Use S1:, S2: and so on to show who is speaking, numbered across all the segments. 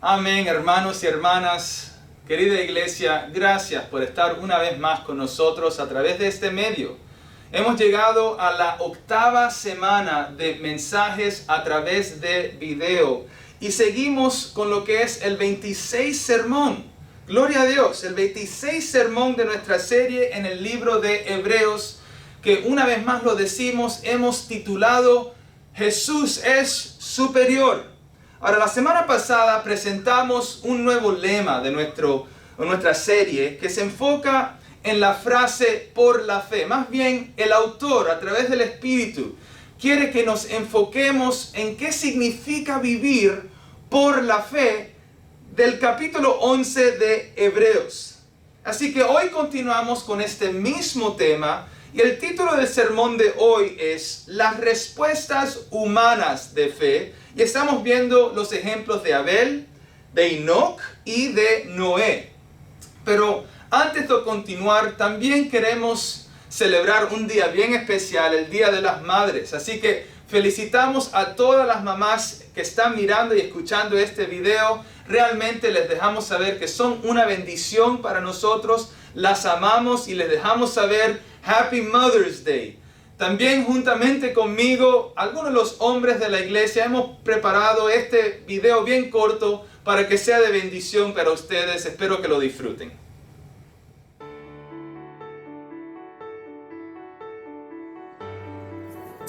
S1: Amén, hermanos y hermanas. Querida iglesia, gracias por estar una vez más con nosotros a través de este medio. Hemos llegado a la 8ª semana de mensajes a través de video y seguimos con lo que es el 26 sermón. Gloria a Dios, el 26 sermón de nuestra serie en el libro de Hebreos, que una vez más lo decimos, hemos titulado Jesús es superior. Ahora, la semana pasada presentamos un nuevo lema de nuestra serie que se enfoca en la frase por la fe. Más bien, el autor, a través del Espíritu, quiere que nos enfoquemos en qué significa vivir por la fe del capítulo 11 de Hebreos. Así que hoy continuamos con este mismo tema y el título del sermón de hoy es Las respuestas humanas de fe. Y estamos viendo los ejemplos de Abel, de Enoc y de Noé. Pero antes de continuar, también queremos celebrar un día bien especial, el Día de las Madres. Así que felicitamos a todas las mamás que están mirando y escuchando este video. Realmente les dejamos saber que son una bendición para nosotros. Las amamos y les dejamos saber Happy Mother's Day. También juntamente conmigo, algunos de los hombres de la iglesia hemos preparado este video bien corto para que sea de bendición para ustedes. Espero que lo disfruten.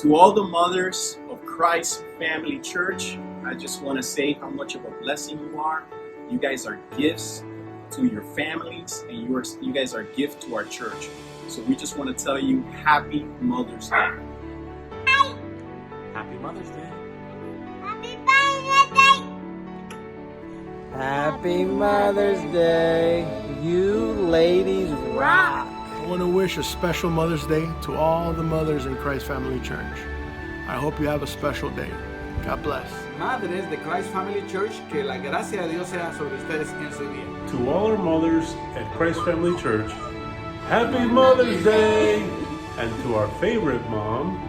S2: To all the mothers of Christ Family Church, I just want to say how much of a blessing you are. You guys are gifts to your families, and you guys are a gift to our church. So we just want to tell you Happy Mother's Day.
S3: Happy Mother's Day.
S4: Happy Mother's Day.
S5: Happy Mother's Day. You ladies rock.
S6: I want to wish a special Mother's Day to all the mothers in Christ Family Church. I hope you have a special day. God bless.
S3: Madres de Christ Family Church, que la gracia de Dios sea sobre ustedes en su día.
S7: To all our mothers at Christ Family Church, Happy Mother's Day! And to our favorite mom,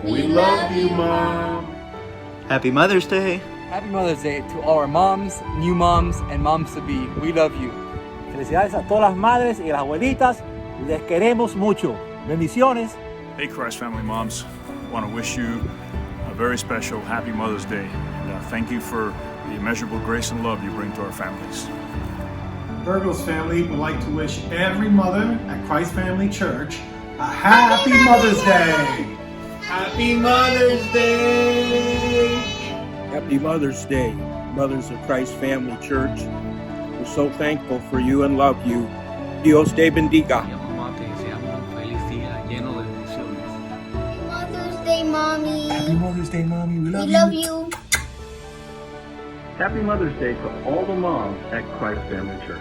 S7: we love you, Mom!
S8: Happy Mother's Day!
S9: Happy Mother's Day to all our moms, new moms, and moms-to-be. We love you.
S5: Felicidades a todas las madres y las abuelitas. Les queremos mucho. Bendiciones.
S10: Hey Christ Family Moms, I want to wish you a very special Happy Mother's Day. And thank you for the immeasurable grace and love you bring to our families.
S11: Virgo's family would like to wish every mother at Christ Family Church a Happy Mother's Day.
S2: Happy Mother's Day!
S12: Happy Mother's Day, mothers of Christ Family Church. We're so thankful for you and love you. Dios te bendiga.
S4: Mother's Day, Mommy.
S2: Happy Mother's Day, Mommy. We
S4: We love you.
S7: Happy Mother's Day to all the moms at Christ Family Church.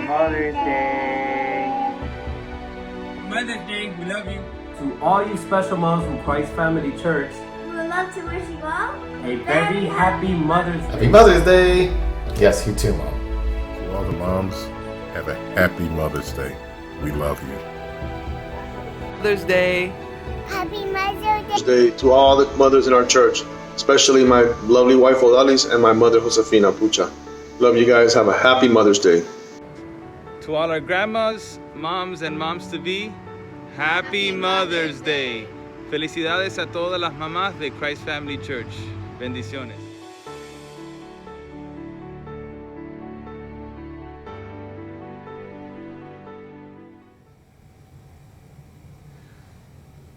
S5: Mother's Day.
S9: Mother's Day, we love you.
S5: To all you special moms from Christ Family Church,
S4: We would love to wish you all
S5: a very happy Mother's Day.
S13: Happy Mother's Day! Yes, you too, Mom.
S14: To all the moms, have a happy Mother's Day. We love you.
S9: Mother's Day.
S4: Happy Mother's
S15: Day to all the mothers in our church, especially my lovely wife Odalis and my mother Josefina Pucha. Love you guys. Have a happy Mother's Day.
S1: To all our grandmas, moms and moms-to-be, Happy Mother's Day. Felicidades a todas las mamás de Christ Family Church. Bendiciones.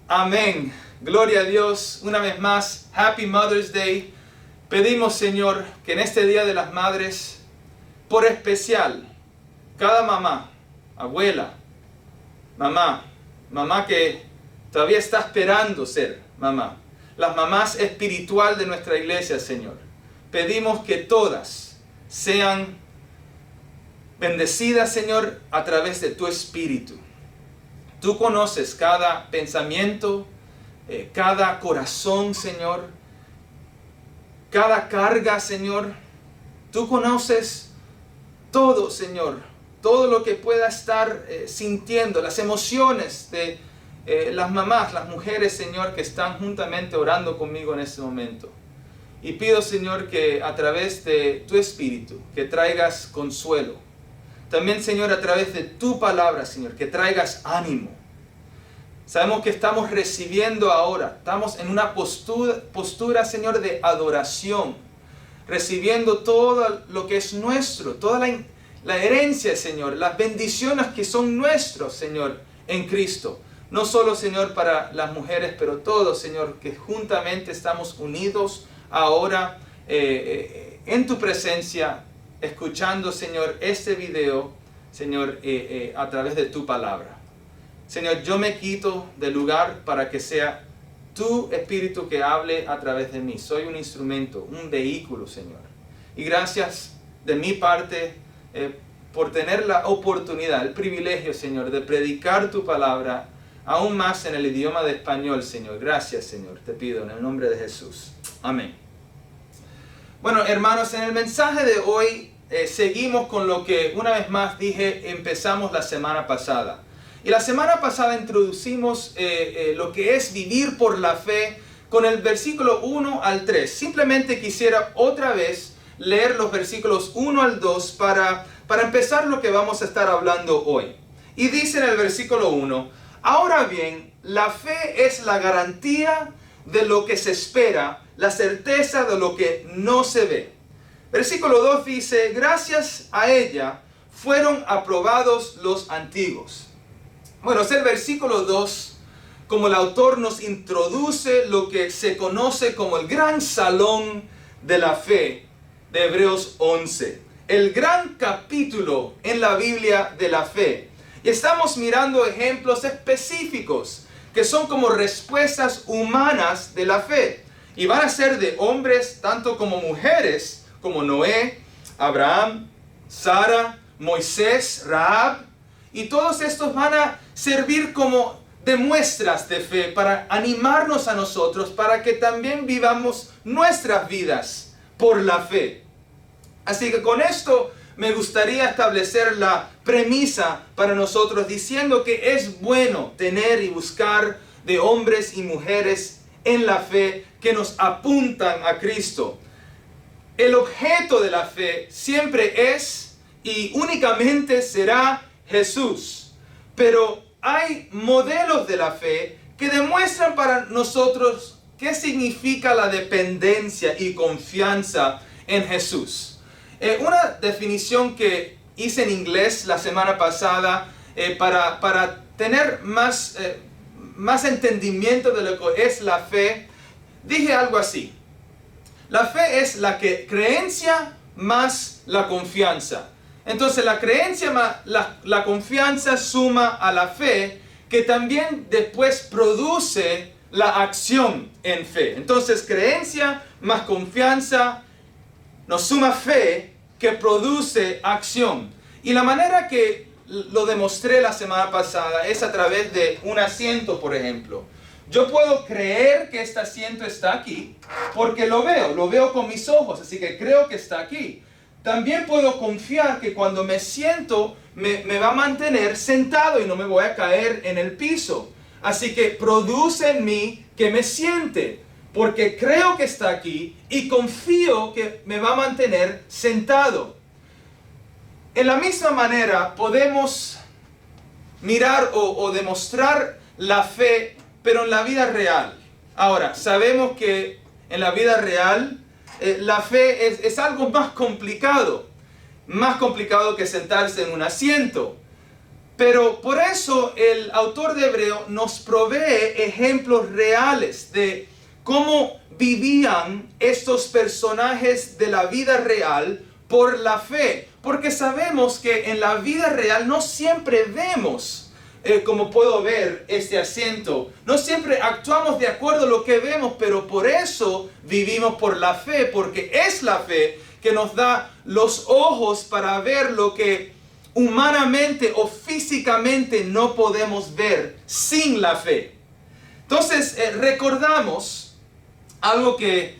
S1: Amén. Gloria a Dios. Una vez más, Happy Mother's Day. Pedimos, Señor, que en este Día de las Madres, por especial, cada mamá, abuela, mamá que todavía está esperando ser mamá, las mamás espiritual de nuestra iglesia, Señor, pedimos que todas sean bendecidas, Señor, a través de tu Espíritu. Tú conoces cada pensamiento, cada corazón, Señor, cada carga, Señor. Tú conoces todo, Señor, todo lo que pueda estar sintiendo, las emociones de las mamás, las mujeres, Señor, que están juntamente orando conmigo en este momento. Y pido, Señor, que a través de tu Espíritu, que traigas consuelo. También, Señor, a través de tu palabra, Señor, que traigas ánimo. Sabemos que estamos recibiendo ahora, estamos en una postura, Señor, de adoración. Recibiendo todo lo que es nuestro, toda la herencia, Señor, las bendiciones que son nuestros, Señor, en Cristo. No solo, Señor, para las mujeres, pero todos, Señor, que juntamente estamos unidos ahora en tu presencia, escuchando, Señor, este video, Señor, a través de tu palabra. Señor, yo me quito del lugar para que sea tu Espíritu que hable a través de mí. Soy un instrumento, un vehículo, Señor. Y gracias de mi parte por tener la oportunidad, el privilegio, Señor, de predicar tu palabra aún más en el idioma de español, Señor. Gracias, Señor, te pido en el nombre de Jesús. Amén. Bueno, hermanos, en el mensaje de hoy seguimos con lo que una vez más dije, empezamos la semana pasada. Y la semana pasada introducimos lo que es vivir por la fe con el versículo 1 al 3. Simplemente quisiera otra vez leer los versículos 1 al 2 para empezar lo que vamos a estar hablando hoy. Y dice en el versículo 1, ahora bien, la fe es la garantía de lo que se espera, la certeza de lo que no se ve. Versículo 2 dice, gracias a ella fueron aprobados los antiguos. Bueno, es el versículo 2, como el autor nos introduce lo que se conoce como el gran salón de la fe de Hebreos 11. El gran capítulo en la Biblia de la fe. Y estamos mirando ejemplos específicos que son como respuestas humanas de la fe. Y van a ser de hombres tanto como mujeres, como Noé, Abraham, Sara, Moisés, Rahab. Y todos estos van a servir como de muestras de fe para animarnos a nosotros, para que también vivamos nuestras vidas por la fe. Así que con esto me gustaría establecer la premisa para nosotros, diciendo que es bueno tener y buscar de hombres y mujeres en la fe que nos apuntan a Cristo. El objeto de la fe siempre es y únicamente será Jesús. Pero hay modelos de la fe que demuestran para nosotros qué significa la dependencia y confianza en Jesús. Una definición que hice en inglés la semana pasada para tener más entendimiento de lo que es la fe, dije algo así. La fe es la creencia más la confianza. Entonces la creencia más la confianza suma a la fe, que también después produce la acción en fe. Entonces creencia más confianza nos suma fe, que produce acción. Y la manera que lo demostré la semana pasada es a través de un asiento, por ejemplo. Yo puedo creer que este asiento está aquí porque lo veo con mis ojos, así que creo que está aquí. También puedo confiar que cuando me siento me va a mantener sentado y no me voy a caer en el piso. Así que produce en mí que me siente, porque creo que está aquí y confío que me va a mantener sentado. En la misma manera podemos mirar o demostrar la fe, pero en la vida real. Ahora, sabemos que en la vida real la fe es algo más complicado que sentarse en un asiento. Pero por eso el autor de Hebreo nos provee ejemplos reales de cómo vivían estos personajes de la vida real por la fe. Porque sabemos que en la vida real no siempre vemos como puedo ver este asiento. No siempre actuamos de acuerdo a lo que vemos, pero por eso vivimos por la fe, porque es la fe que nos da los ojos para ver lo que humanamente o físicamente no podemos ver sin la fe. Entonces recordamos algo que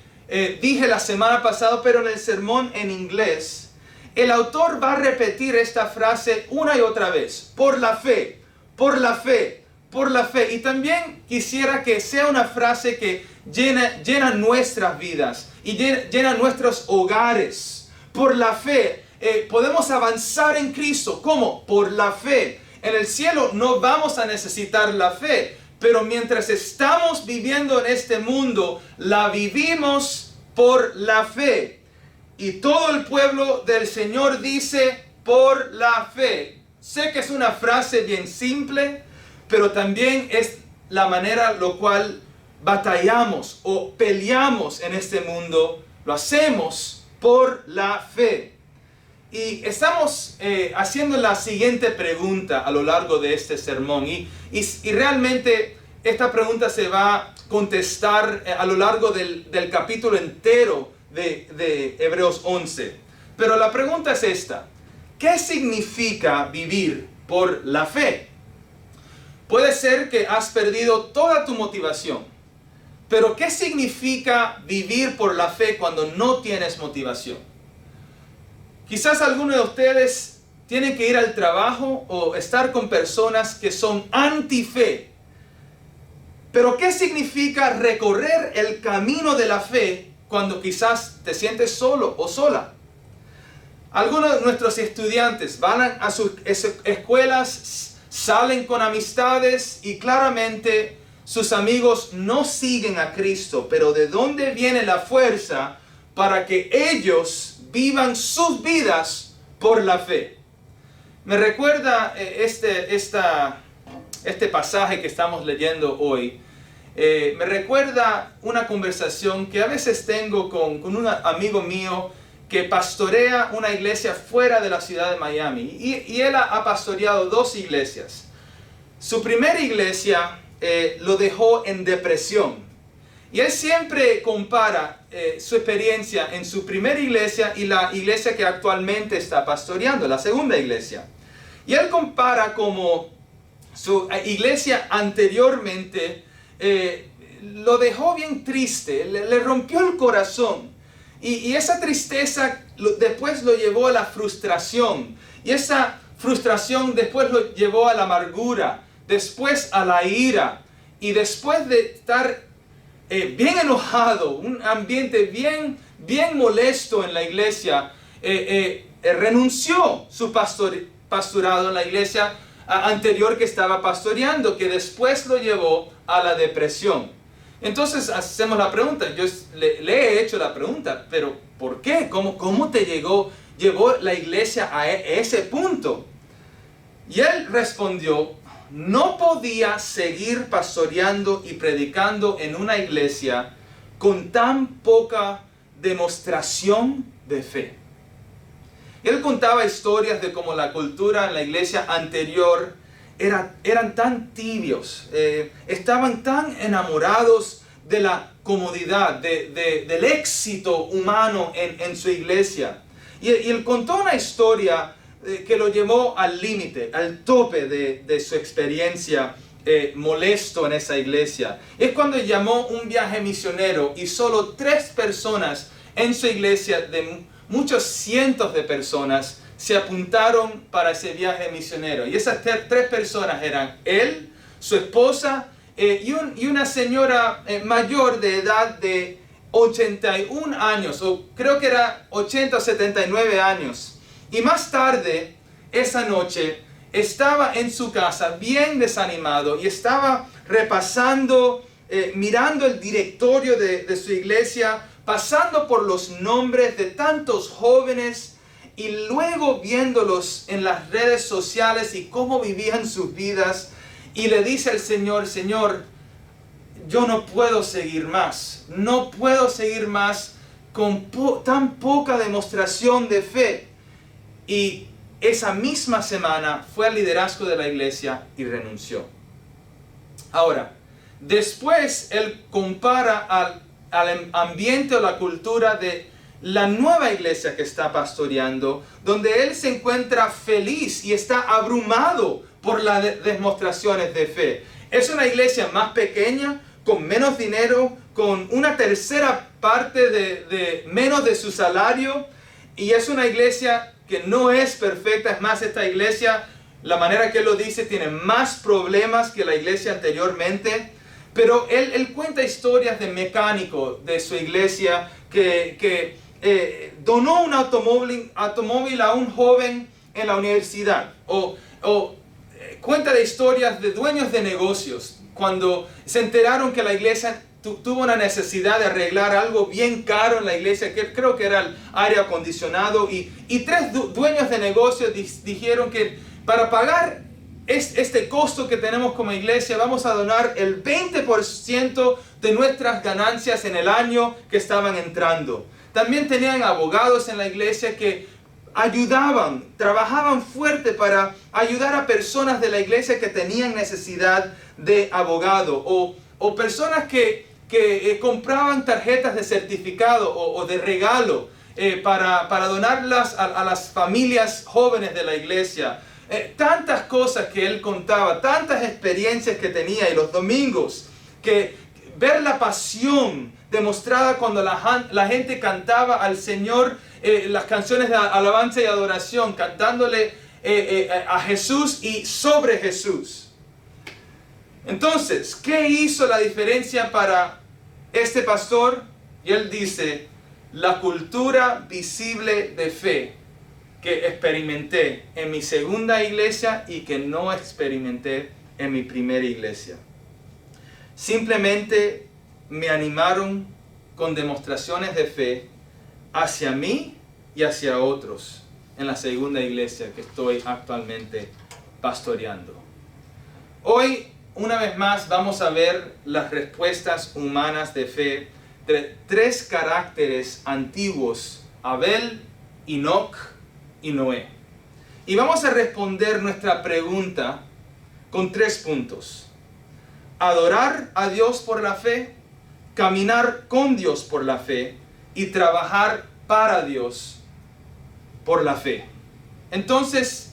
S1: dije la semana pasada, pero en el sermón en inglés, el autor va a repetir esta frase una y otra vez. Por la fe, por la fe, por la fe. Y también quisiera que sea una frase que llena nuestras vidas y llena nuestros hogares. Por la fe podemos avanzar en Cristo. ¿Cómo? Por la fe. En el cielo no vamos a necesitar la fe, pero mientras estamos viviendo en este mundo, la vivimos por la fe. Y todo el pueblo del Señor dice, por la fe. Sé que es una frase bien simple, pero también es la manera lo cual batallamos o peleamos en este mundo. Lo hacemos por la fe. Y estamos haciendo la siguiente pregunta a lo largo de este sermón. Y realmente esta pregunta se va a contestar a lo largo del capítulo entero de Hebreos 11. Pero la pregunta es esta. ¿Qué significa vivir por la fe? Puede ser que has perdido toda tu motivación. Pero ¿qué significa vivir por la fe cuando no tienes motivación? Quizás algunos de ustedes tienen que ir al trabajo o estar con personas que son anti-fe. Pero ¿qué significa recorrer el camino de la fe cuando quizás te sientes solo o sola? Algunos de nuestros estudiantes van a sus escuelas, salen con amistades y claramente sus amigos no siguen a Cristo. Pero ¿de dónde viene la fuerza para que ellos vivan sus vidas por la fe? Me recuerda este pasaje que estamos leyendo hoy. Me recuerda una conversación que a veces tengo con un amigo mío que pastorea una iglesia fuera de la ciudad de Miami. Y él ha pastoreado 2 iglesias. Su primera iglesia lo dejó en depresión. Y él siempre compara su experiencia en su primera iglesia y la iglesia que actualmente está pastoreando, la segunda iglesia. Y él compara como su iglesia anteriormente lo dejó bien triste, le rompió el corazón. Y esa tristeza después lo llevó a la frustración. Y esa frustración después lo llevó a la amargura, después a la ira. Y después de estar bien enojado, un ambiente bien molesto en la iglesia, renunció su pastorado en la iglesia anterior que estaba pastoreando, que después lo llevó a la depresión. Entonces hacemos la pregunta, yo le he hecho la pregunta, pero ¿por qué? ¿Cómo te llevó la iglesia a ese punto? Y él respondió, no podía seguir pastoreando y predicando en una iglesia con tan poca demostración de fe. Él contaba historias de cómo la cultura en la iglesia anterior eran tan tibios, estaban tan enamorados de la comodidad, del éxito humano en su iglesia. Y él contó una historia que lo llevó al límite, al tope de su experiencia molesto en esa iglesia. Es cuando llamó un viaje misionero y solo 3 personas en su iglesia, de muchos cientos de personas, se apuntaron para ese viaje misionero. Y esas 3 personas eran él, su esposa y una señora mayor de edad de 81 años, o creo que era 80 o 79 años. Y más tarde, esa noche, estaba en su casa bien desanimado y estaba repasando, mirando el directorio de su iglesia, pasando por los nombres de tantos jóvenes y luego viéndolos en las redes sociales y cómo vivían sus vidas. Y le dice al Señor, Señor, yo no puedo seguir más. No puedo seguir más con tan poca demostración de fe. Y esa misma semana fue al liderazgo de la iglesia y renunció. Ahora, después él compara al ambiente o la cultura de la nueva iglesia que está pastoreando, donde él se encuentra feliz y está abrumado por las demostraciones de fe. Es una iglesia más pequeña, con menos dinero, con una tercera parte de menos de su salario, y es una iglesia que no es perfecta. Es más, esta iglesia la manera que él lo dice, tiene más problemas que la iglesia anteriormente. Pero él cuenta historias de mecánico de su iglesia que donó un automóvil a un joven en la universidad. O cuenta de historias de dueños de negocios cuando se enteraron que la iglesia tuvo una necesidad de arreglar algo bien caro en la iglesia, que creo que era el aire acondicionado, y 3 dueños de negocios dijeron que para pagar este costo que tenemos como iglesia vamos a donar el 20% de nuestras ganancias en el año que estaban entrando. También tenían abogados en la iglesia que ayudaban, trabajaban fuerte para ayudar a personas de la iglesia que tenían necesidad de abogado, o personas que compraban tarjetas de certificado o de regalo para donarlas a las familias jóvenes de la iglesia. Tantas cosas que él contaba, tantas experiencias que tenía, y los domingos, que ver la pasión demostrada cuando la gente cantaba al Señor las canciones de alabanza y adoración, cantándole a Jesús y sobre Jesús. Entonces, ¿qué hizo la diferencia para este pastor? Y él dice, la cultura visible de fe que experimenté en mi segunda iglesia y que no experimenté en mi primera iglesia. Simplemente me animaron con demostraciones de fe hacia mí y hacia otros en la segunda iglesia que estoy actualmente pastoreando. Hoy, una vez más, vamos a ver las respuestas humanas de fe de 3 caracteres antiguos: Abel, Enoc y Noé. Y vamos a responder nuestra pregunta con 3 puntos: adorar a Dios por la fe, caminar con Dios por la fe y trabajar para Dios por la fe. Entonces,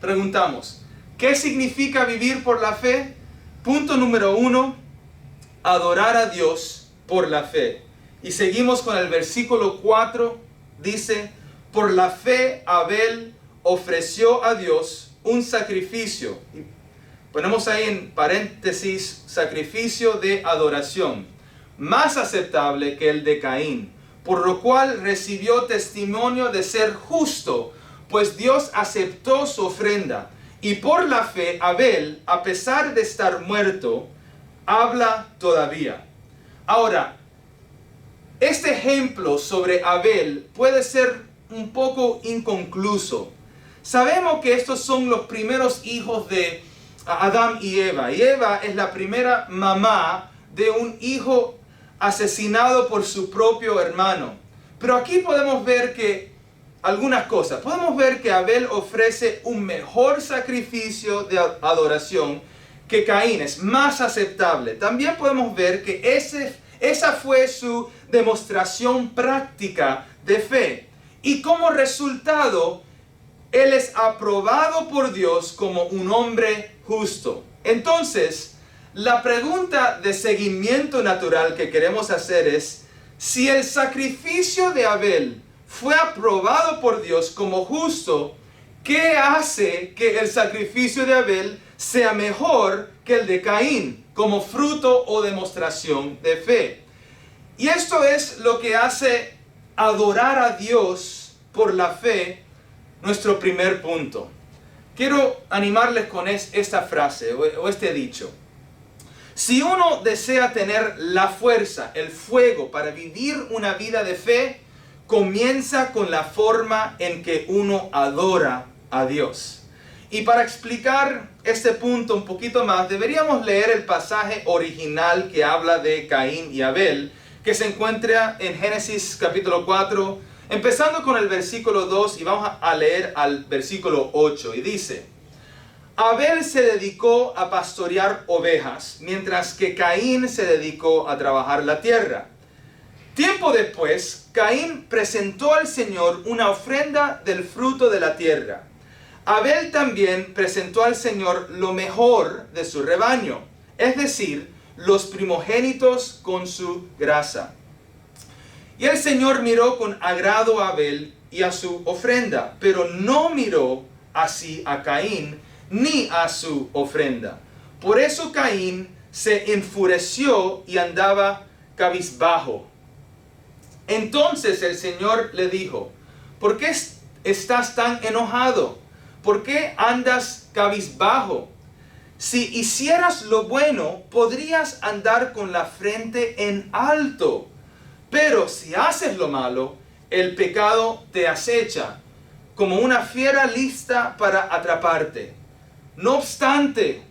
S1: preguntamos, ¿qué significa vivir por la fe? Punto número 1, adorar a Dios por la fe. Y seguimos con el versículo 4, dice, por la fe Abel ofreció a Dios un sacrificio. Y ponemos ahí en paréntesis, sacrificio de adoración, más aceptable que el de Caín, por lo cual recibió testimonio de ser justo, pues Dios aceptó su ofrenda. Y por la fe Abel, a pesar de estar muerto, habla todavía. Ahora, este ejemplo sobre Abel puede ser un poco inconcluso. Sabemos que estos son los primeros hijos de Adán y Eva. Y Eva es la primera mamá de un hijo asesinado por su propio hermano. Pero aquí podemos ver que algunas cosas. Podemos ver que Abel ofrece un mejor sacrificio de adoración que Caín, es más aceptable. También podemos ver que esa fue su demostración práctica de fe. Y como resultado, él es aprobado por Dios como un hombre justo. Entonces, la pregunta de seguimiento natural que queremos hacer es, si el sacrificio de Abel fue aprobado por Dios como justo, ¿qué hace que el sacrificio de Abel sea mejor que el de Caín como fruto o demostración de fe? Y esto es lo que hace adorar a Dios por la fe nuestro primer punto. Quiero animarles con esta frase o este dicho. Si uno desea tener la fuerza, el fuego para vivir una vida de fe, comienza con la forma en que uno adora a Dios. Y para explicar este punto un poquito más, deberíamos leer el pasaje original que habla de Caín y Abel, que se encuentra en Génesis capítulo 4, empezando con el versículo 2 y vamos a leer al versículo 8. Y dice, Abel se dedicó a pastorear ovejas, mientras que Caín se dedicó a trabajar la tierra. Tiempo después, Caín presentó al Señor una ofrenda del fruto de la tierra. Abel también presentó al Señor lo mejor de su rebaño, es decir, los primogénitos con su grasa. Y el Señor miró con agrado a Abel y a su ofrenda, pero no miró así a Caín ni a su ofrenda. Por eso Caín se enfureció y andaba cabizbajo. Entonces el Señor le dijo: ¿por qué estás tan enojado? ¿Por qué andas cabizbajo? Si hicieras lo bueno, podrías andar con la frente en alto. Pero si haces lo malo, el pecado te acecha, como una fiera lista para atraparte. No obstante,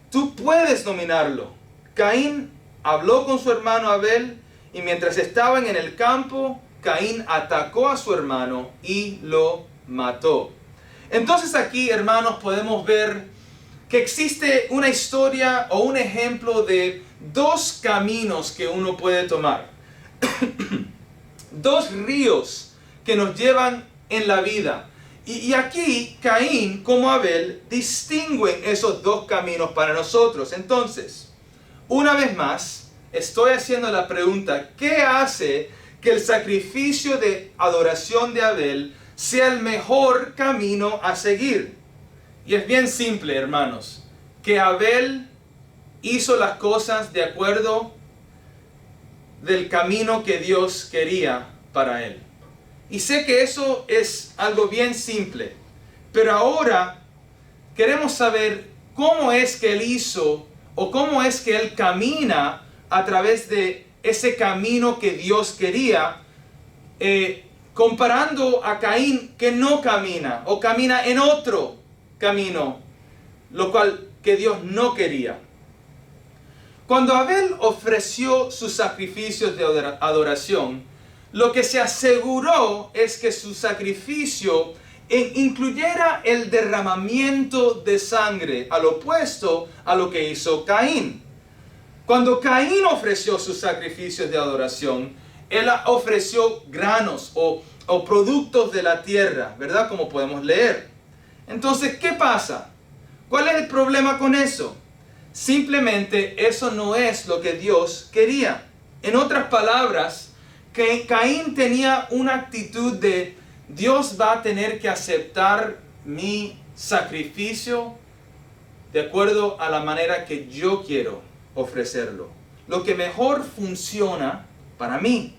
S1: tú puedes dominarlo. Caín habló con su hermano Abel, y mientras estaban en el campo, Caín atacó a su hermano y lo mató. Entonces aquí, hermanos, podemos ver que existe una historia o un ejemplo de dos caminos que uno puede tomar. Dos ríos que nos llevan en la vida. Y aquí Caín como Abel distinguen esos dos caminos para nosotros. Entonces, una vez más, estoy haciendo la pregunta: ¿qué hace que el sacrificio de adoración de Abel sea el mejor camino a seguir? Y es bien simple, hermanos, que Abel hizo las cosas de acuerdo del camino que Dios quería para él. Y sé que eso es algo bien simple, pero ahora queremos saber cómo es que él hizo o cómo es que él camina a través de ese camino que Dios quería, comparando a Caín, que no camina o camina en otro camino, lo cual que Dios no quería. Cuando Abel ofreció sus sacrificios de adoración, lo que se aseguró es que su sacrificio incluyera el derramamiento de sangre, al opuesto a lo que hizo Caín. Cuando Caín ofreció sus sacrificios de adoración, él ofreció granos o productos de la tierra, ¿verdad? Como podemos leer. Entonces, ¿qué pasa? ¿Cuál es el problema con eso? Simplemente eso no es lo que Dios quería. En otras palabras, que Caín tenía una actitud de: Dios va a tener que aceptar mi sacrificio de acuerdo a la manera que yo quiero ofrecerlo. Lo que mejor funciona para mí.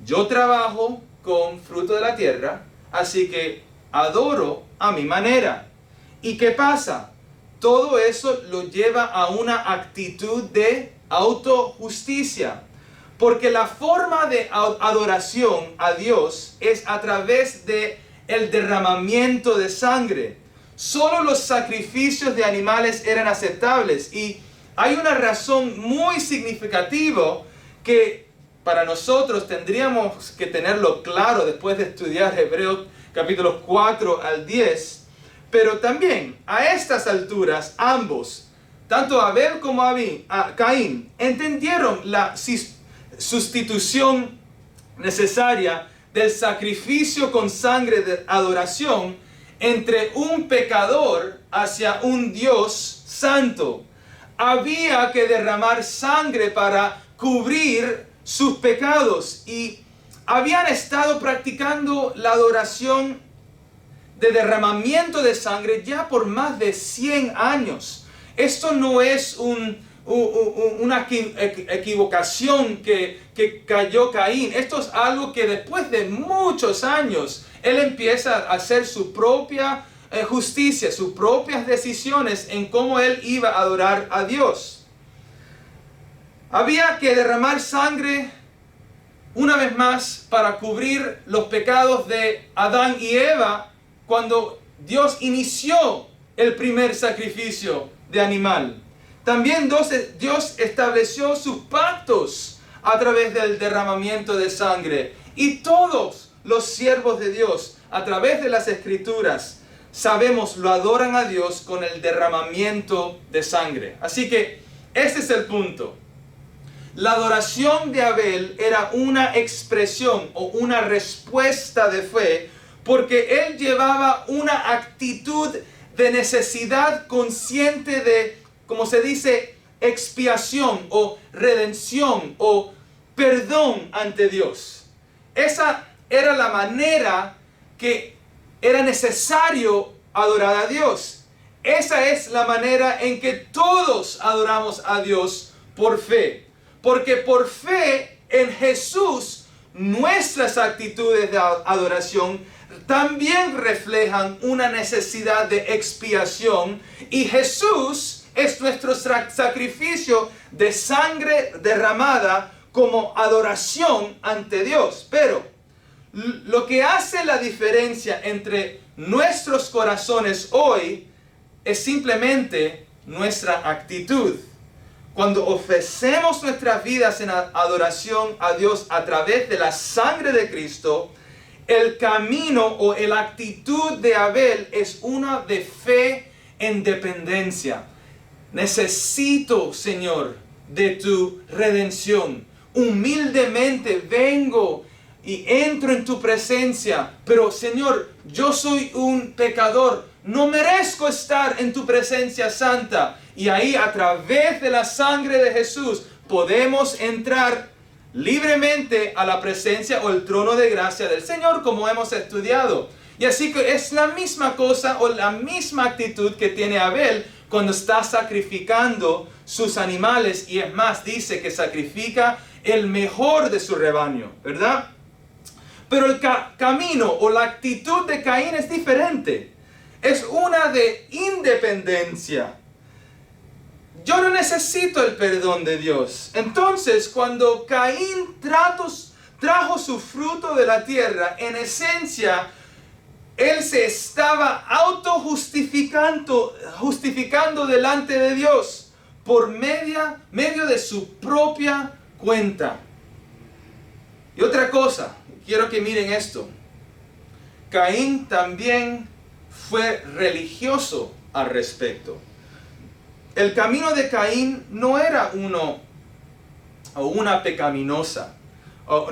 S1: Yo trabajo con fruto de la tierra, así que adoro a mi manera. ¿Y qué pasa? Todo eso lo lleva a una actitud de autojusticia. Porque la forma de adoración a Dios es a través de el derramamiento de sangre. Solo los sacrificios de animales eran aceptables. Y hay una razón muy significativa que para nosotros tendríamos que tenerlo claro después de estudiar Hebreos capítulos 4 al 10. Pero también a estas alturas ambos, tanto Abel como Caín, entendieron la sustitución necesaria del sacrificio con sangre de adoración entre un pecador hacia un Dios santo. Había que derramar sangre para cubrir sus pecados y habían estado practicando la adoración de derramamiento de sangre ya por más de 100 años. Esto no es una equivocación que cayó Caín. Esto es algo que después de muchos años él empieza a hacer su propia justicia, sus propias decisiones en cómo él iba a adorar a Dios. Había que derramar sangre una vez más para cubrir los pecados de Adán y Eva cuando Dios inició el primer sacrificio de animal. También Dios estableció sus pactos a través del derramamiento de sangre. Y todos los siervos de Dios, a través de las Escrituras, sabemos, lo adoran a Dios con el derramamiento de sangre. Así que ese es el punto. La adoración de Abel era una expresión o una respuesta de fe, porque él llevaba una actitud de necesidad consciente de, como se dice, expiación o redención o perdón ante Dios. Esa era la manera que era necesario adorar a Dios. esa es la manera en que todos adoramos a Dios por fe. Porque por fe en Jesús, nuestras actitudes de adoración también reflejan una necesidad de expiación, y Jesús es nuestro sacrificio de sangre derramada como adoración ante Dios. Pero lo que hace la diferencia entre nuestros corazones hoy es simplemente nuestra actitud. Cuando ofrecemos nuestras vidas en adoración a Dios a través de la sangre de Cristo, el camino o la actitud de Abel es una de fe en dependencia. Necesito, Señor, de tu redención. Humildemente vengo y entro en tu presencia. Pero, Señor, yo soy un pecador. No merezco estar en tu presencia santa. Y ahí, a través de la sangre de Jesús, podemos entrar libremente a la presencia o el trono de gracia del Señor, como hemos estudiado. Y así que es la misma cosa o la misma actitud que tiene Abel cuando está sacrificando sus animales. Y es más, dice que sacrifica el mejor de su rebaño, ¿verdad? Pero el camino o la actitud de Caín es diferente. Es una de independencia. Yo no necesito el perdón de Dios. Entonces, cuando Caín trajo su fruto de la tierra, en esencia, él se estaba justificando delante de Dios por medio de su propia cuenta. Y otra cosa, quiero que miren esto. Caín también fue religioso al respecto. El camino de Caín no era una pecaminosa,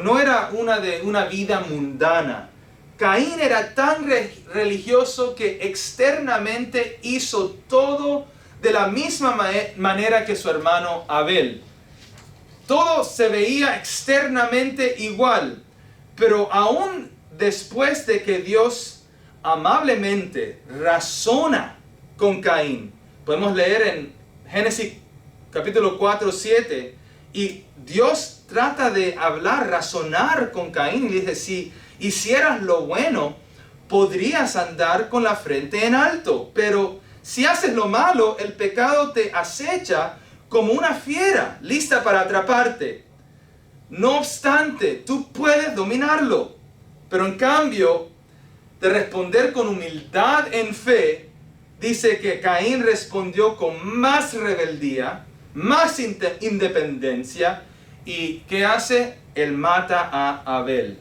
S1: no era una vida mundana. Caín era tan religioso que externamente hizo todo de la misma manera que su hermano Abel. Todo se veía externamente igual, pero aún después de que Dios amablemente razona con Caín, podemos leer en Génesis capítulo 4, 7, y Dios trata de razonar con Caín y dice, si hicieras lo bueno, podrías andar con la frente en alto, pero si haces lo malo, el pecado te acecha como una fiera, lista para atraparte. No obstante, tú puedes dominarlo, pero en cambio de responder con humildad en fe, dice que Caín respondió con más rebeldía, más independencia, y ¿qué hace? Él mata a Abel.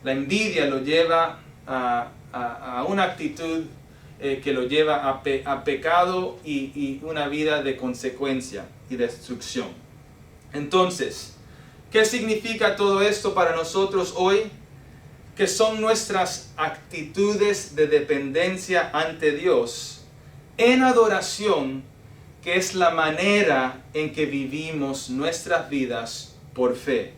S1: La envidia lo lleva a una actitud que lo lleva a pecado y una vida de consecuencia y destrucción. Entonces, ¿qué significa todo esto para nosotros hoy? Que son nuestras actitudes de dependencia ante Dios en adoración, que es la manera en que vivimos nuestras vidas por fe.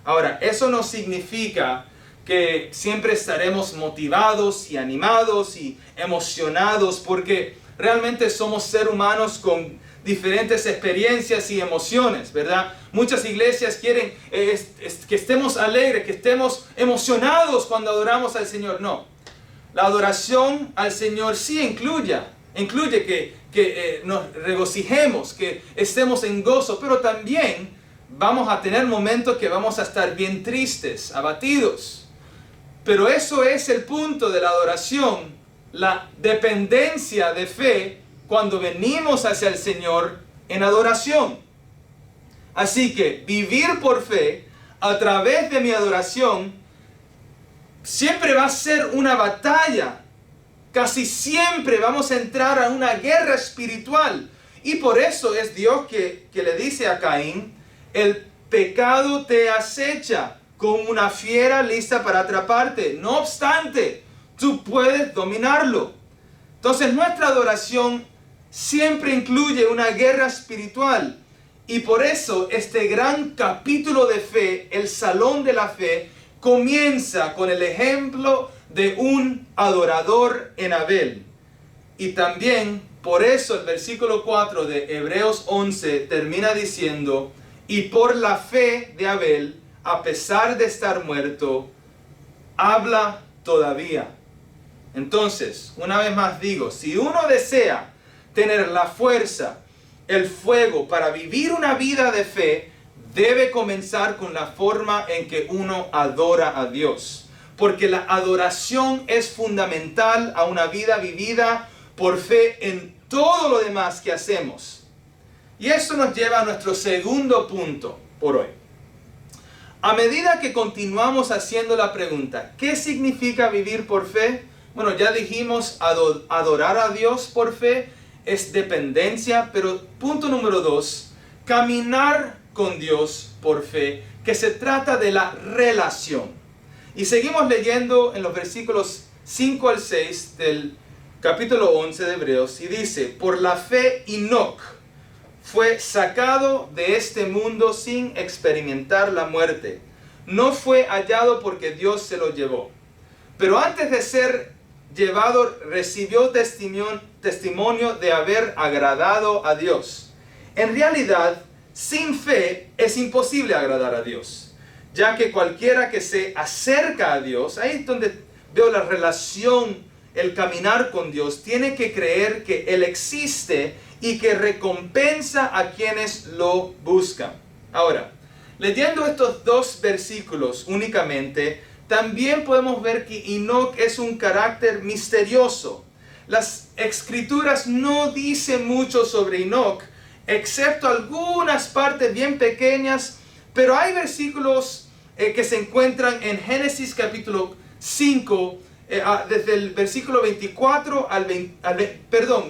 S1: Ahora, eso no significa que siempre estaremos motivados y animados y emocionados, porque realmente somos seres humanos con diferentes experiencias y emociones, ¿verdad? Muchas iglesias quieren que estemos alegres, que estemos emocionados cuando adoramos al Señor. No, la adoración al Señor sí incluye que nos regocijemos, que estemos en gozo, pero también vamos a tener momentos que vamos a estar bien tristes, abatidos. Pero eso es el punto de la adoración, la dependencia de fe cuando venimos hacia el Señor en adoración. Así que vivir por fe a través de mi adoración siempre va a ser una batalla. Casi siempre vamos a entrar a una guerra espiritual. Y por eso es Dios que le dice a Caín, el pecado te acecha como una fiera lista para atraparte. No obstante, tú puedes dominarlo. Entonces nuestra adoración siempre incluye una guerra espiritual. Y por eso este gran capítulo de fe, el Salón de la Fe, comienza con el ejemplo de un adorador en Abel. Y también Por eso el versículo 4 de Hebreos 11 termina diciendo, y por la fe de Abel, a pesar de estar muerto, habla todavía. Entonces, una vez más digo, si uno desea tener la fuerza, el fuego para vivir una vida de fe, debe comenzar con la forma en que uno adora a Dios. Porque la adoración es fundamental a una vida vivida por fe en todo lo demás que hacemos. Y esto nos lleva a nuestro segundo punto por hoy. A medida que continuamos haciendo la pregunta, ¿qué significa vivir por fe? Bueno, ya dijimos, adorar a Dios por fe es dependencia, pero punto número 2, caminar con Dios por fe, que se trata de la relación. Y seguimos leyendo en los versículos 5 al 6 del capítulo 11 de Hebreos, y dice, por la fe Enoc fue sacado de este mundo sin experimentar la muerte. No fue hallado porque Dios se lo llevó. Pero antes de ser llevado, recibió testimonio de haber agradado a Dios. En realidad, sin fe es imposible agradar a Dios, ya que cualquiera que se acerca a Dios, ahí es donde veo la relación, el caminar con Dios, tiene que creer que Él existe y que recompensa a quienes lo buscan. Ahora, leyendo estos dos versículos únicamente, también podemos ver que Enoc es un carácter misterioso. Las escrituras no dicen mucho sobre Enoc, excepto algunas partes bien pequeñas, pero hay versículos que se encuentran en Génesis capítulo 5, desde el versículo 24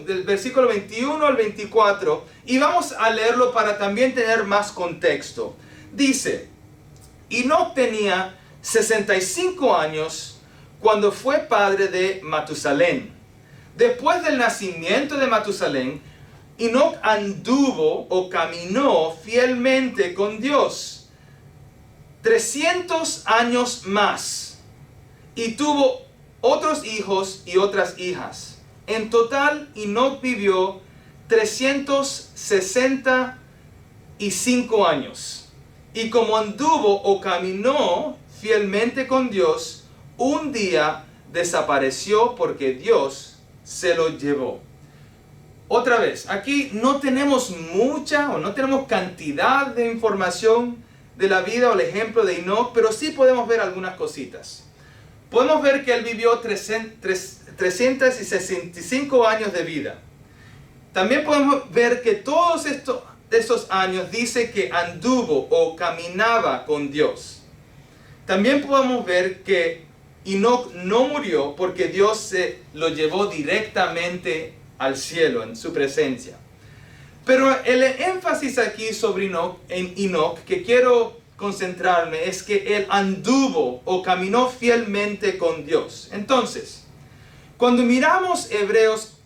S1: del versículo 21 al 24, y vamos a leerlo para también tener más contexto. Dice, Enoc tenía 65 años cuando fue padre de Matusalén. Después del nacimiento de Matusalén, Enoc anduvo o caminó fielmente con Dios 300 años más y tuvo otros hijos y otras hijas. En total, Enoc vivió 365 años. Y como anduvo o caminó fielmente con Dios, un día desapareció porque Dios se lo llevó. Otra vez, aquí no tenemos mucha o no tenemos cantidad de información de la vida o el ejemplo de Enoc, pero sí podemos ver algunas cositas. Podemos ver que él vivió 365 años de vida. También podemos ver que todos estos años dice que anduvo o caminaba con Dios. También podemos ver que Enoc no murió porque Dios se lo llevó directamente al cielo en su presencia. Pero el énfasis aquí sobre Enoc que quiero concentrarme es que él anduvo o caminó fielmente con Dios. Entonces, cuando miramos Hebreos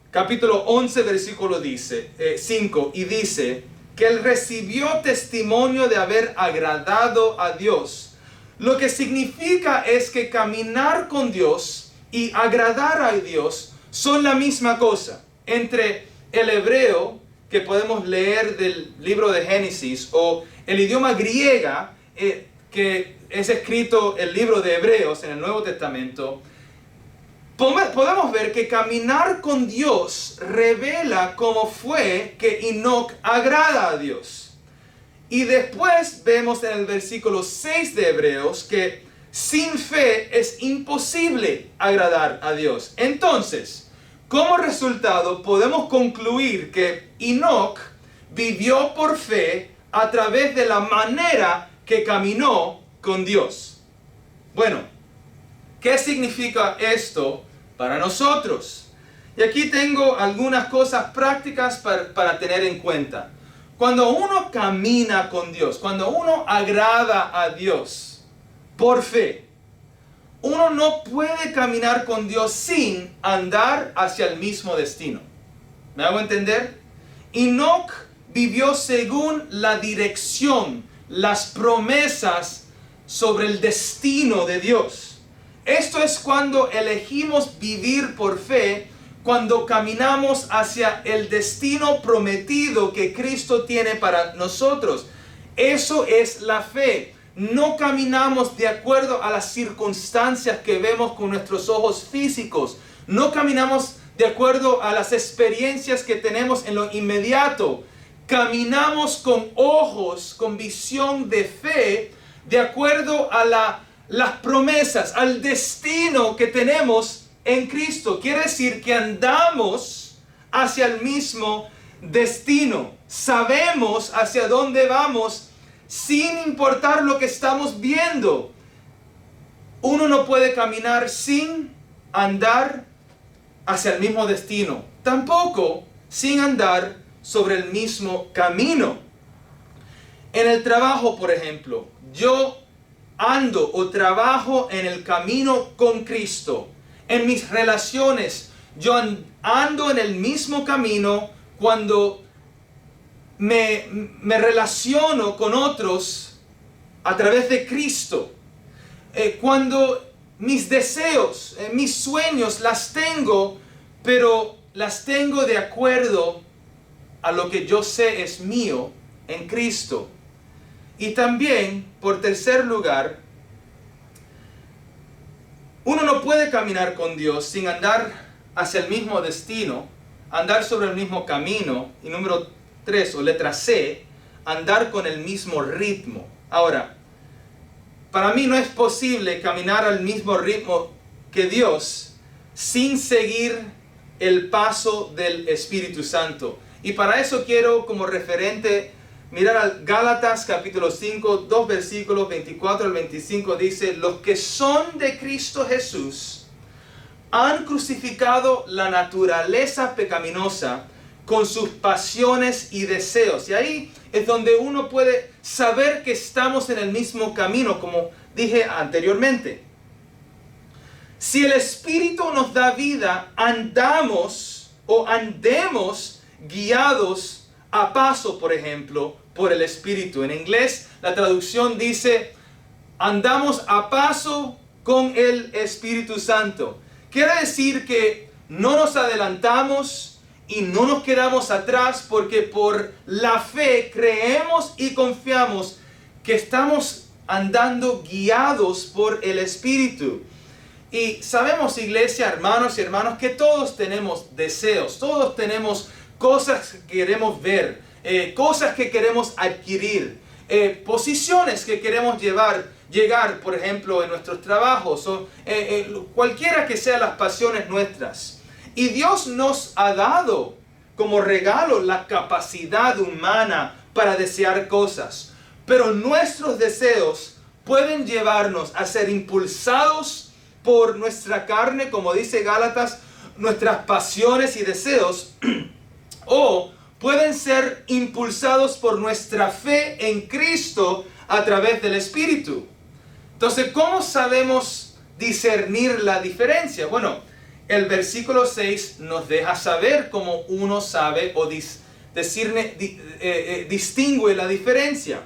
S1: capítulo 11 versículo 5 y dice que él recibió testimonio de haber agradado a Dios, lo que significa es que caminar con Dios y agradar a Dios son la misma cosa. Entre el hebreo que podemos leer del libro de Génesis o el idioma griega que es escrito el libro de Hebreos en el Nuevo Testamento, podemos ver que caminar con Dios revela cómo fue que Enoc agrada a Dios. Y después vemos en el versículo 6 de Hebreos que sin fe es imposible agradar a Dios. Entonces, como resultado, podemos concluir que Enoc vivió por fe a través de la manera que caminó con Dios. Bueno, ¿qué significa esto para nosotros? Y aquí tengo algunas cosas prácticas para tener en cuenta. Cuando uno camina con Dios, cuando uno agrada a Dios por fe, uno no puede caminar con Dios sin andar hacia el mismo destino. ¿Me hago entender? Enoc vivió según la dirección, las promesas sobre el destino de Dios. Esto es cuando elegimos vivir por fe, cuando caminamos hacia el destino prometido que Cristo tiene para nosotros. Eso es la fe. No caminamos de acuerdo a las circunstancias que vemos con nuestros ojos físicos. No caminamos de acuerdo a las experiencias que tenemos en lo inmediato. Caminamos con ojos, con visión de fe, de acuerdo a las promesas, al destino que tenemos en Cristo. Quiere decir que andamos hacia el mismo destino. Sabemos hacia dónde vamos sin importar lo que estamos viendo. Uno no puede caminar sin andar hacia el mismo destino. Tampoco sin andar sobre el mismo camino. En el trabajo, por ejemplo, yo ando o trabajo en el camino con Cristo. En mis relaciones, yo ando en el mismo camino cuando me relaciono con otros a través de Cristo. Cuando mis deseos, mis sueños las tengo, pero las tengo de acuerdo a lo que yo sé es mío en Cristo. Y también, por tercer lugar, uno no puede caminar con Dios sin andar hacia el mismo destino, andar sobre el mismo camino. Y número 3, o letra C, andar con el mismo ritmo. Ahora, para mí no es posible caminar al mismo ritmo que Dios sin seguir el paso del Espíritu Santo. Y para eso quiero como referente mirar al Gálatas capítulo 5, 2 versículos 24 al 25. Dice: los que son de Cristo Jesús han crucificado la naturaleza pecaminosa con sus pasiones y deseos. Y ahí es donde uno puede saber que estamos en el mismo camino, como dije anteriormente. Si el Espíritu nos da vida, andemos o andemos guiados a paso, por ejemplo, por el Espíritu. En inglés, la traducción dice: andamos a paso con el Espíritu Santo. Quiere decir que no nos adelantamos y no nos quedamos atrás, porque por la fe creemos y confiamos que estamos andando guiados por el Espíritu. Y sabemos, iglesia, hermanos y hermanas, que todos tenemos deseos, todos tenemos cosas que queremos ver, cosas que queremos adquirir, posiciones que queremos llegar, por ejemplo, en nuestros trabajos, o cualquiera que sean las pasiones nuestras. Y Dios nos ha dado como regalo la capacidad humana para desear cosas. Pero nuestros deseos pueden llevarnos a ser impulsados por nuestra carne, como dice Gálatas, nuestras pasiones y deseos, o pueden ser impulsados por nuestra fe en Cristo a través del Espíritu. Entonces, ¿cómo sabemos discernir la diferencia? Bueno, el versículo 6 nos deja saber cómo uno sabe o distingue la diferencia.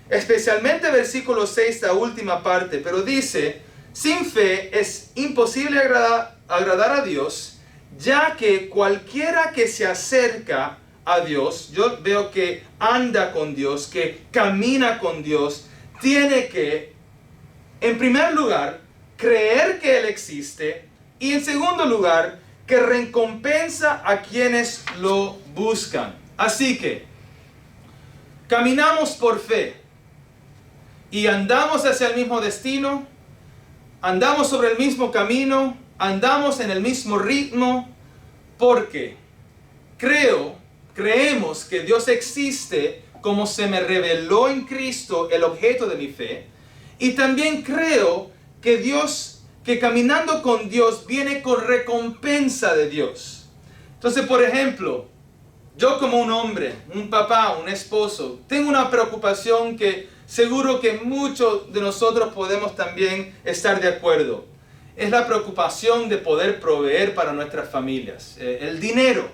S1: Especialmente el versículo 6, la última parte, pero dice: sin fe es imposible agradar a Dios, ya que cualquiera que se acerca a Dios, yo veo que anda con Dios, que camina con Dios, tiene que, en primer lugar, creer que Él existe, y en segundo lugar, que recompensa a quienes lo buscan. Así que, caminamos por fe y andamos hacia el mismo destino, andamos sobre el mismo camino, andamos en el mismo ritmo, porque creemos que Dios existe como se me reveló en Cristo, el objeto de mi fe, y también creo que caminando con Dios viene con recompensa de Dios. Entonces, por ejemplo, yo como un hombre, un papá, un esposo, tengo una preocupación que seguro que muchos de nosotros podemos también estar de acuerdo. Es la preocupación de poder proveer para nuestras familias, el dinero.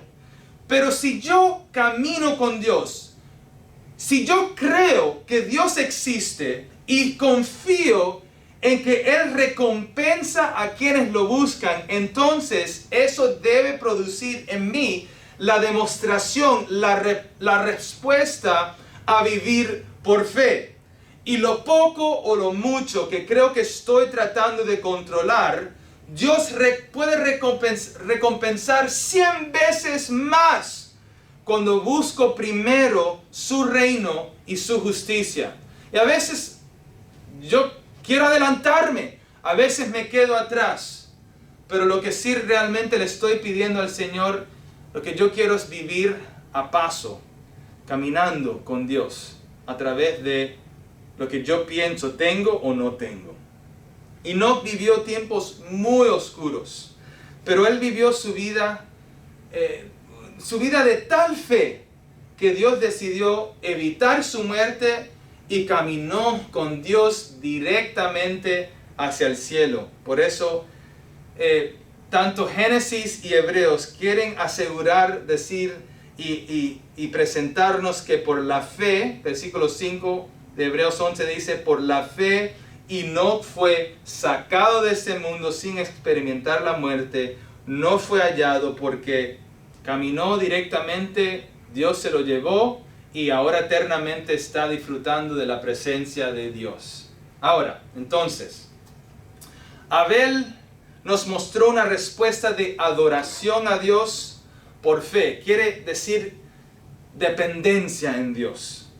S1: Pero si yo camino con Dios, si yo creo que Dios existe y confío en que Él recompensa a quienes lo buscan, entonces eso debe producir en mí la demostración, la respuesta a vivir por fe. Y lo poco o lo mucho que creo que estoy tratando de controlar, Dios puede recompensar 100 veces más cuando busco primero su reino y su justicia. Y a veces yo quiero adelantarme, a veces me quedo atrás, pero lo que sí realmente le estoy pidiendo al Señor, lo que yo quiero es vivir a paso, caminando con Dios, a través de lo que yo pienso tengo o no tengo. Enoc vivió tiempos muy oscuros, pero él vivió su vida de tal fe que Dios decidió evitar su muerte y caminó con Dios directamente hacia el cielo. Por eso, tanto Génesis y Hebreos quieren asegurar, decir y presentarnos que por la fe, versículo 5 de Hebreos 11 dice, por la fe Enoc fue sacado de este mundo sin experimentar la muerte, no fue hallado porque caminó directamente, Dios se lo llevó y ahora eternamente está disfrutando de la presencia de Dios. Ahora, entonces, Abel nos mostró una respuesta de adoración a Dios por fe. Quiere decir dependencia en Dios.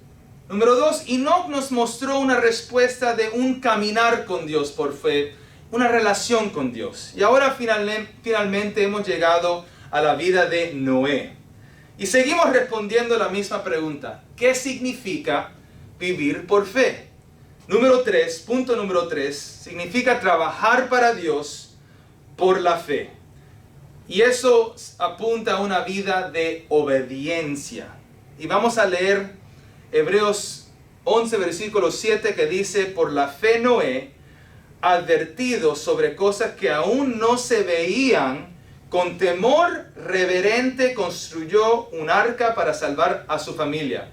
S1: Número 2, Enoc nos mostró una respuesta de un caminar con Dios por fe, una relación con Dios. Y ahora finalmente hemos llegado a la vida de Noé. Y seguimos respondiendo la misma pregunta. ¿Qué significa vivir por fe? Punto número 3, significa trabajar para Dios por la fe. Y eso apunta a una vida de obediencia. Y vamos a leer Hebreos 11, versículo 7, que dice, por la fe Noé, advertido sobre cosas que aún no se veían, con temor reverente construyó un arca para salvar a su familia.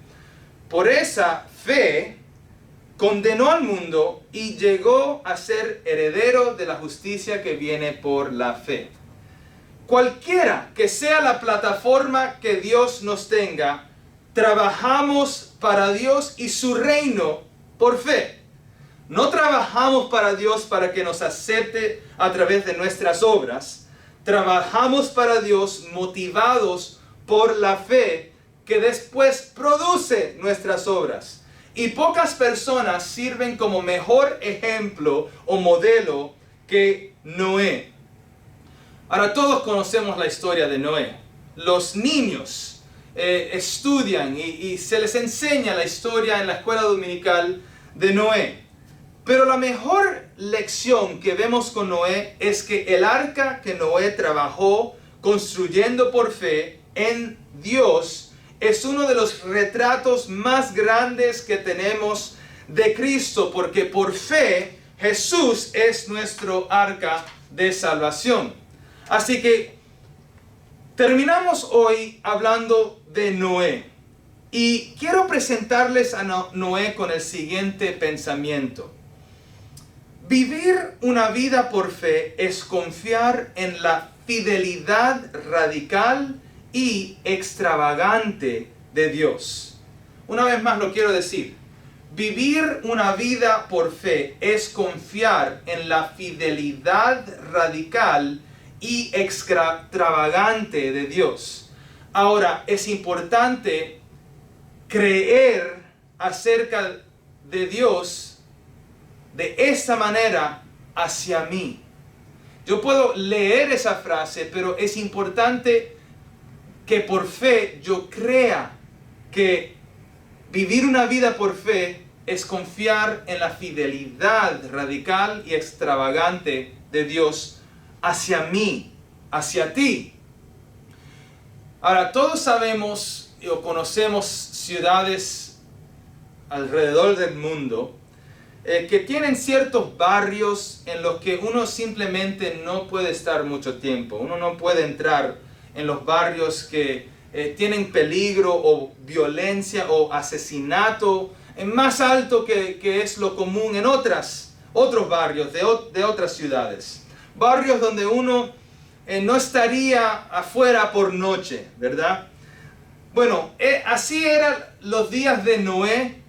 S1: Por esa fe condenó al mundo y llegó a ser heredero de la justicia que viene por la fe. Cualquiera que sea la plataforma que Dios nos tenga, trabajamos para Dios y su reino por fe. No trabajamos para Dios para que nos acepte a través de nuestras obras. Trabajamos para Dios motivados por la fe que después produce nuestras obras. Y pocas personas sirven como mejor ejemplo o modelo que Noé. Ahora todos conocemos la historia de Noé. Los niños estudian y se les enseña la historia en la escuela dominical de Noé. Pero la mejor lección que vemos con Noé es que el arca que Noé trabajó construyendo por fe en Dios es uno de los retratos más grandes que tenemos de Cristo, porque por fe Jesús es nuestro arca de salvación. Así que terminamos hoy hablando de Noé. Y quiero presentarles a Noé con el siguiente pensamiento. Vivir una vida por fe es confiar en la fidelidad radical y extravagante de Dios. Una vez más lo quiero decir. Vivir una vida por fe es confiar en la fidelidad radical y extravagante de Dios. Ahora, es importante creer acerca de Dios de esta manera hacia mí. Yo puedo leer esa frase, pero es importante que por fe yo crea que vivir una vida por fe es confiar en la fidelidad radical y extravagante de Dios hacia mí, hacia ti. Ahora, todos sabemos o conocemos ciudades alrededor del mundo que tienen ciertos barrios en los que uno simplemente no puede estar mucho tiempo. Uno no puede entrar en los barrios que tienen peligro o violencia o asesinato más alto que es lo común en otras otros barrios de otras ciudades. Barrios donde uno no estaría afuera por noche, ¿verdad? Bueno, así eran los días de Noé,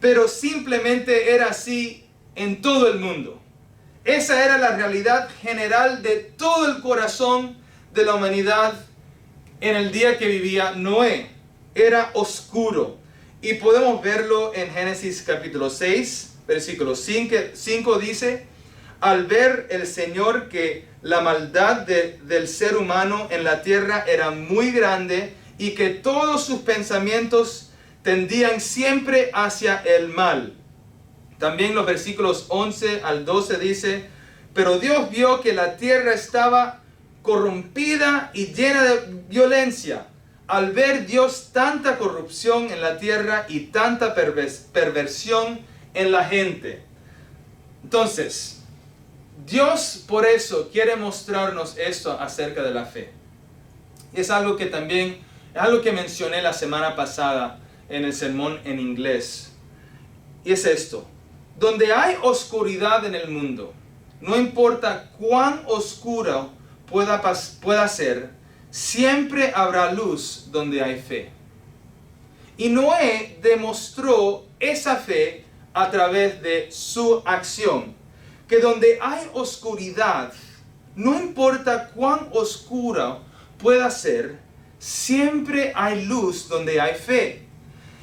S1: pero simplemente era así en todo el mundo. Esa era la realidad general de todo el corazón de la humanidad en el día que vivía Noé. Era oscuro. Y podemos verlo en Génesis capítulo 6, versículo 5 dice: al ver el Señor que la maldad del ser humano en la tierra era muy grande y que todos sus pensamientos tendían siempre hacia el mal. También los versículos 11 al 12 dice: pero Dios vio que la tierra estaba corrompida y llena de violencia. Al ver Dios tanta corrupción en la tierra y tanta perversión en la gente. Entonces, Dios por eso quiere mostrarnos esto acerca de la fe. Es algo que también, es algo que mencioné la semana pasada en el sermón en inglés. Y es esto: donde hay oscuridad en el mundo, no importa cuán oscuro pueda ser, siempre habrá luz donde hay fe. Y Noé demostró esa fe a través de su acción. Que donde hay oscuridad, no importa cuán oscura pueda ser, siempre hay luz donde hay fe.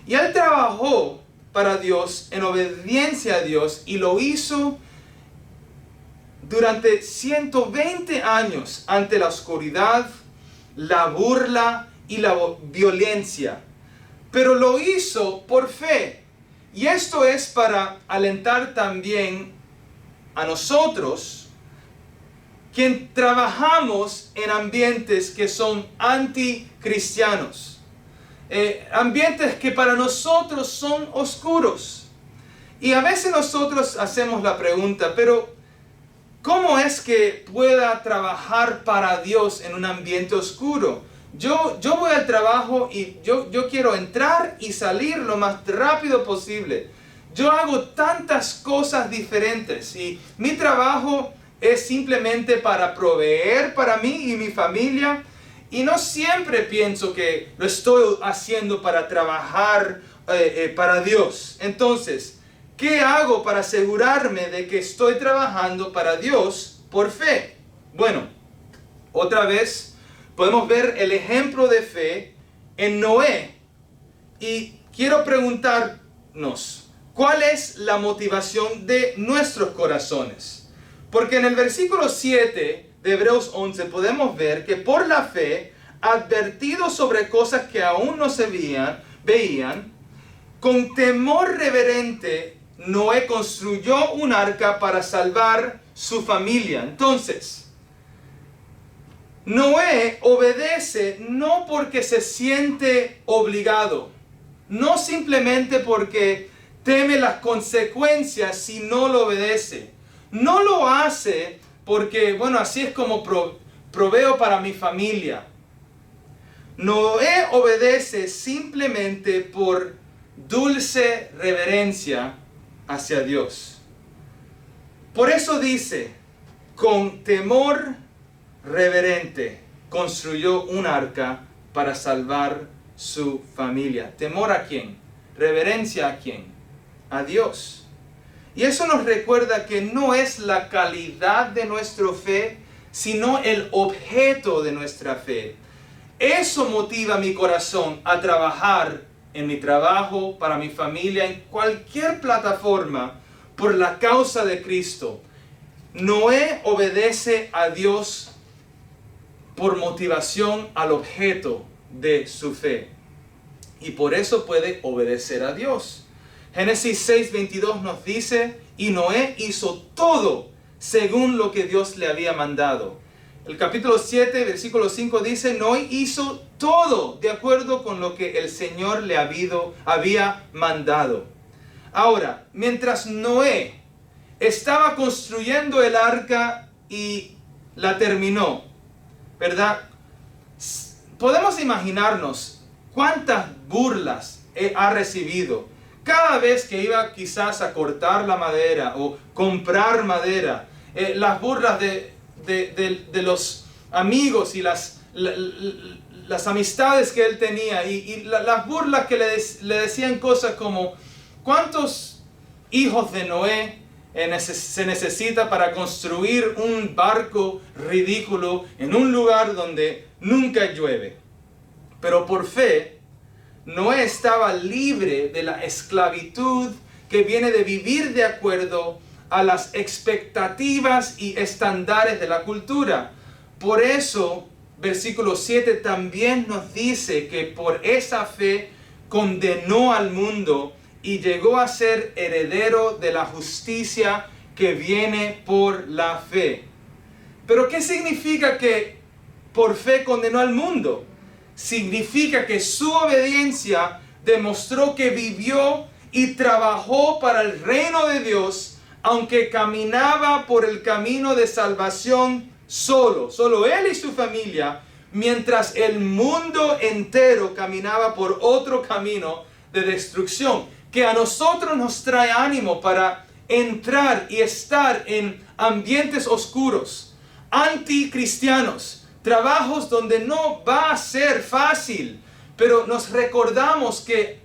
S1: Y él trabajó para Dios en obediencia a Dios y lo hizo durante 120 años ante la oscuridad, la burla y la violencia. Pero lo hizo por fe. Y esto es para alentar también a nosotros, quien trabajamos en ambientes que son anticristianos. Ambientes que para nosotros son oscuros. Y a veces nosotros hacemos la pregunta, pero ¿cómo es que pueda trabajar para Dios en un ambiente oscuro? Yo voy al trabajo y yo quiero entrar y salir lo más rápido posible. Yo hago tantas cosas diferentes y mi trabajo es simplemente para proveer para mí y mi familia. Y no siempre pienso que lo estoy haciendo para trabajar para Dios. Entonces, ¿qué hago para asegurarme de que estoy trabajando para Dios por fe? Bueno, otra vez podemos ver el ejemplo de fe en Noé. Y quiero preguntarnos, ¿cuál es la motivación de nuestros corazones? Porque en el versículo 7 de Hebreos 11 podemos ver que por la fe, advertido sobre cosas que aún no se veían, con temor reverente, Noé construyó un arca para salvar su familia. Entonces, Noé obedece no porque se siente obligado, no simplemente porque teme las consecuencias si no lo obedece. No lo hace porque, bueno, así es como proveo para mi familia. Noé obedece simplemente por dulce reverencia hacia Dios. Por eso dice, con temor reverente construyó un arca para salvar su familia. ¿Temor a quién? ¿Reverencia a quién? A Dios. Y eso nos recuerda que no es la calidad de nuestra fe, sino el objeto de nuestra fe. Eso motiva mi corazón a trabajar en mi trabajo, para mi familia, en cualquier plataforma, por la causa de Cristo. Noé obedece a Dios por motivación al objeto de su fe. Y por eso puede obedecer a Dios. Génesis 6:22 nos dice, y Noé hizo todo según lo que Dios le había mandado. El capítulo 7, versículo 5 dice, Noé hizo todo de acuerdo con lo que el Señor le había mandado. Ahora, mientras Noé estaba construyendo el arca y la terminó, ¿verdad? Podemos imaginarnos cuántas burlas ha recibido, Cada vez que iba quizás a cortar la madera o comprar madera, las burlas de los amigos y las amistades que él tenía y las burlas que le decían cosas como: ¿cuántos hijos de Noé se necesita para construir un barco ridículo en un lugar donde nunca llueve? Pero por fe, Noé estaba libre de la esclavitud que viene de vivir de acuerdo a las expectativas y estándares de la cultura. Por eso, versículo 7 también nos dice que por esa fe condenó al mundo y llegó a ser heredero de la justicia que viene por la fe. Pero ¿qué significa que por fe condenó al mundo? Significa que su obediencia demostró que vivió y trabajó para el reino de Dios, aunque caminaba por el camino de salvación solo él y su familia, mientras el mundo entero caminaba por otro camino de destrucción, que a nosotros nos trae ánimo para entrar y estar en ambientes oscuros, anticristianos, trabajos donde no va a ser fácil, pero nos recordamos que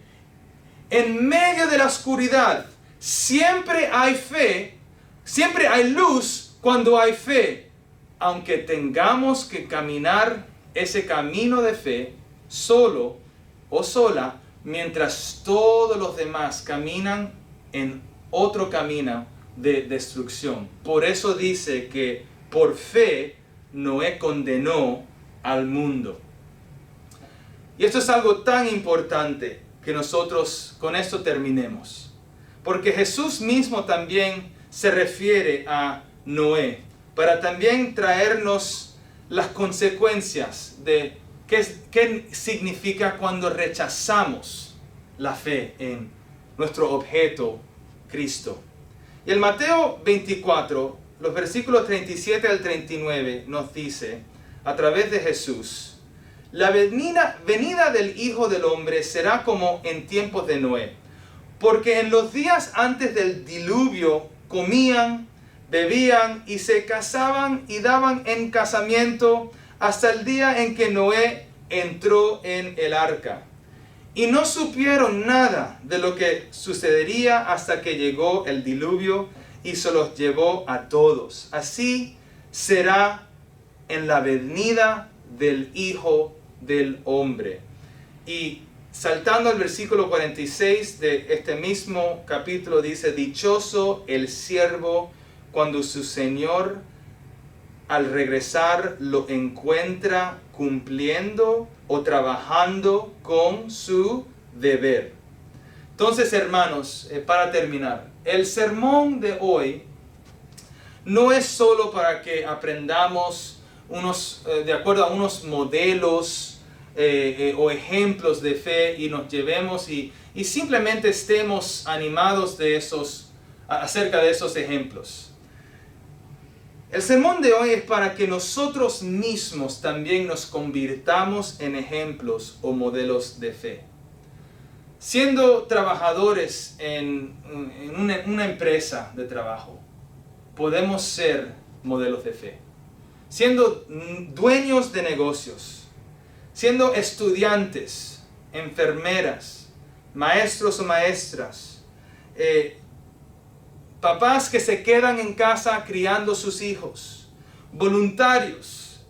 S1: en medio de la oscuridad siempre hay fe, siempre hay luz cuando hay fe, aunque tengamos que caminar ese camino de fe solo o sola, mientras todos los demás caminan en otro camino de destrucción. Por eso dice que por fe Noé condenó al mundo. Y esto es algo tan importante que nosotros con esto terminemos. Porque Jesús mismo también se refiere a Noé, para también traernos las consecuencias de qué significa cuando rechazamos la fe en nuestro objeto, Cristo. Y el Mateo 24, los versículos 37 al 39 nos dice, a través de Jesús: la venida del Hijo del Hombre será como en tiempos de Noé, porque en los días antes del diluvio comían, bebían y se casaban y daban en casamiento hasta el día en que Noé entró en el arca. Y no supieron nada de lo que sucedería hasta que llegó el diluvio y se los llevó a todos. Así será en la venida del Hijo del Hombre. Y saltando al versículo 46 de este mismo capítulo dice: dichoso el siervo cuando su Señor al regresar lo encuentra cumpliendo o trabajando con su deber. Entonces, hermanos, para terminar, el sermón de hoy no es solo para que aprendamos de acuerdo a unos modelos o ejemplos de fe y nos llevemos y simplemente estemos animados acerca de esos ejemplos. El sermón de hoy es para que nosotros mismos también nos convirtamos en ejemplos o modelos de fe. Siendo trabajadores en una empresa de trabajo, podemos ser modelos de fe. Siendo dueños de negocios, siendo estudiantes, enfermeras, maestros o maestras, papás que se quedan en casa criando sus hijos, voluntarios,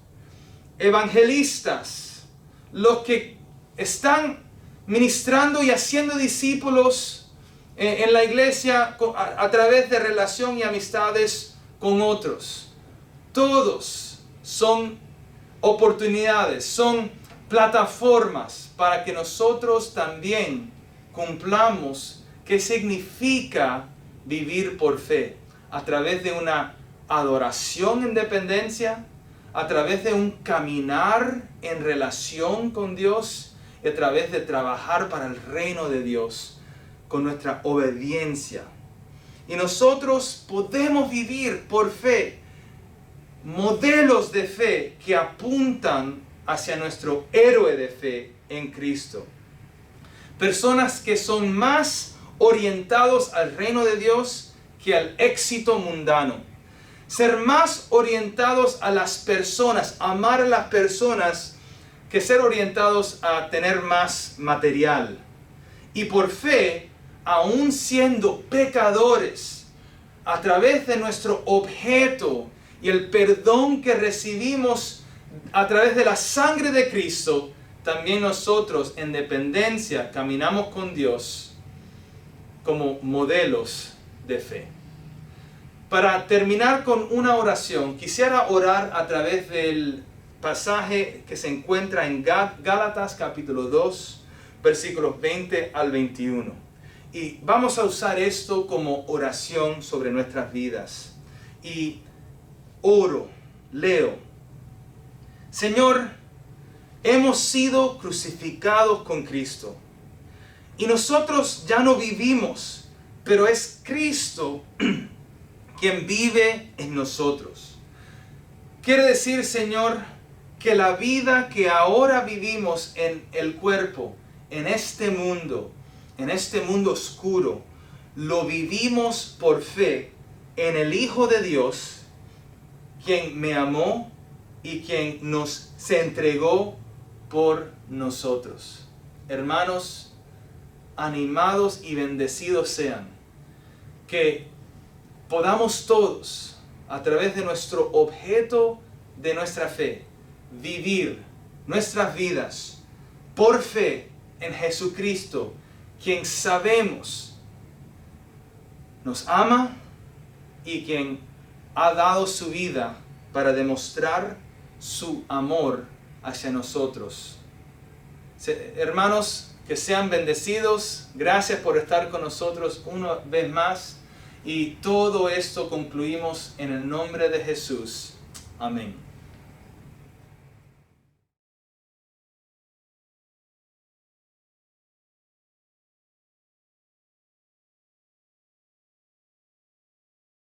S1: evangelistas, los que están ministrando y haciendo discípulos en la iglesia a través de relación y amistades con otros. Todos son oportunidades, son plataformas para que nosotros también cumplamos qué significa vivir por fe, a través de una adoración en dependencia, a través de un caminar en relación con Dios y a través de trabajar para el reino de Dios con nuestra obediencia. Y nosotros podemos vivir por fe, modelos de fe que apuntan hacia nuestro héroe de fe en Cristo. Personas que son más orientados al reino de Dios que al éxito mundano. Ser más orientados a las personas, amar a las personas, que ser orientados a tener más material. Y por fe, aún siendo pecadores, a través de nuestro objeto y el perdón que recibimos a través de la sangre de Cristo, también nosotros en dependencia caminamos con Dios como modelos de fe. Para terminar con una oración, quisiera orar a través del pasaje que se encuentra en Gálatas capítulo 2, versículos 20 al 21. Y vamos a usar esto como oración sobre nuestras vidas. Y leo. Señor, hemos sido crucificados con Cristo. Y nosotros ya no vivimos, pero es Cristo quien vive en nosotros. Quiere decir, Señor, que la vida que ahora vivimos en el cuerpo, en este mundo oscuro, lo vivimos por fe en el Hijo de Dios, quien me amó y quien se entregó por nosotros. Hermanos, animados y bendecidos sean, que podamos todos, a través de nuestro objeto de nuestra fe, vivir nuestras vidas por fe en Jesucristo, quien sabemos nos ama y quien ha dado su vida para demostrar su amor hacia nosotros. Hermanos, que sean bendecidos. Gracias por estar con nosotros una vez más. Y todo esto concluimos en el nombre de Jesús. Amén.